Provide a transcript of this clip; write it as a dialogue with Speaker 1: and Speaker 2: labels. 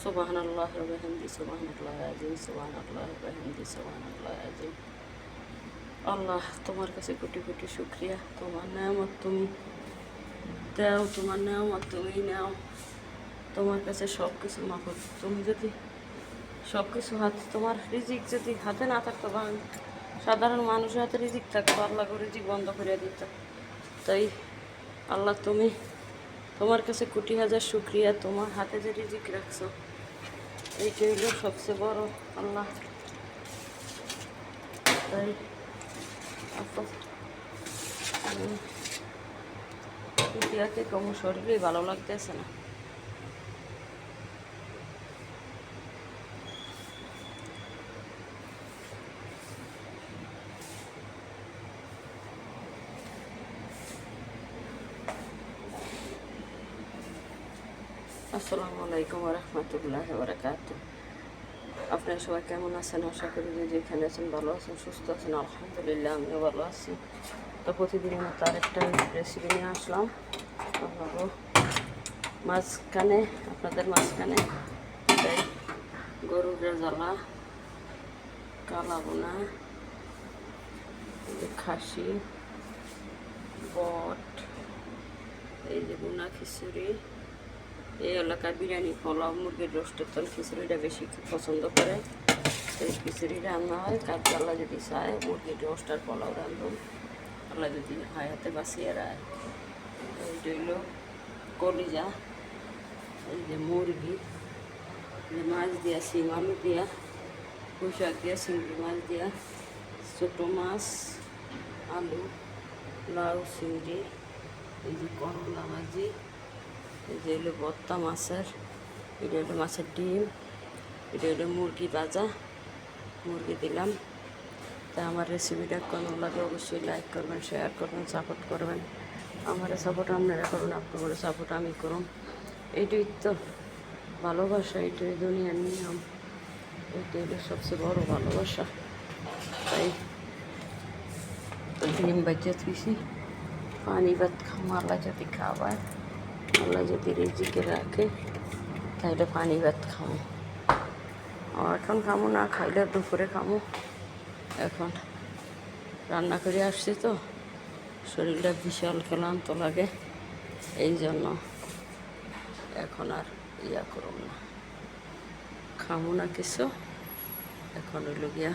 Speaker 1: সুবহানাল্লাহি ওয়া বিহামদিহি সুবহানাল্লাহিল আযীম সুবহানাল্লাহি ওয়া বিহামদিহি সুবহানাল্লাহিল আযীম। আল্লাহ, তোমার কাছে কোটি কোটি শুকরিয়া। তোমার নেয়ামত তুমি দাও, তোমার নেয়ামত তুমি নাও। তোমার কাছে সব কিছু মাফুত। তুমি যদি সব কিছু হাতে, তোমার রিজিক যদি হাতে না থাকতো বা সাধারণ মানুষের হাতে রিজিক থাকতো, আল্লাহ করে রিজিক বন্ধ করে দিত। তাই আল্লাহ, তুমি, তোমার কাছে কোটি হাজার শুকরিয়া। তোমার হাতে যে রিজিক রাখছো, এইটাই হলো সবচেয়ে বড়। আল্লাহ, তাই ইতিহাসে কোনো শরীরেই ভালো লাগতেছে না। আসসালামু আলাইকুম ওয়া রাহমাতুল্লাহি ওয়া বারাকাতুহু। আপনারা সবাই কেমন আছেন? আশা করি যে যেখানে আছেন ভালো আছেন, সুস্থ আছেন। আলহামদুলিল্লাহ, আমিও ভালো আছি। তো প্রতিদিনের মতো আরেকটা রেসিপি নিয়ে আসলাম আপনাদের মাঝখানে। তাই গরুর রেজালা, কালা বোনা, খাসি, বট, এই যে বোনা খিচুড়ি। এই এলাকার বিরিয়ানি, পোলাও, মুরগির রোস্টের তল খিচুড়িটা বেশি পছন্দ করে। এই খিচুড়ি রান্না হয়। কাজে আল্লাহ যদি চায় মুরগির রোস্ট আর পোলাও রান্ধব, আল্লাহ যদি হায় হাতে বাঁচিয়ে রায়। এইটা হইল কলিজা, এই যে মুরগি, মাছ দিয়া, শিং আলু দিয়া, পুঁইশাক দিয়া, চিংড়ি মাছ দিয়া, ছোটো মাছ, আলু, লাউ, চিংড়ি, এই যে করলা ভাজি, এই যে হলো ভর্তা মাছের, এটা হলো মাছের ডিম, এটা হলো মুরগি ভাজা, মুরগি দিলাম। তা আমার রেসিপিটা কেমন লাগে অবশ্যই লাইক করবেন, শেয়ার করবেন, সাপোর্ট করবেন। আমার সাপোর্ট আপনারা করুন, আপনার সাপোর্ট আমি করুন। এইটাই তো ভালোবাসা, এইটাই দুনিয়ার নিয়ম, এইটাই হলো সবচেয়ে বড় ভালোবাসা। তাই ডিম বাচ্চা তুইছি, পানি ভাত খামো। আল্লাহ যদি খাওয়ায়, আল্লাহ যদি রিজিকে রাখে, তাইলে পানি ভাত খামো। এখন খামো না, খাইলে দুপুরে খামো। এখন রান্না করে আসছি তো, শরীরটা বিশাল ক্লান্ত লাগে, এই জন্য এখন আর করব না, খামো না কিছু। এখন হইল গিয়া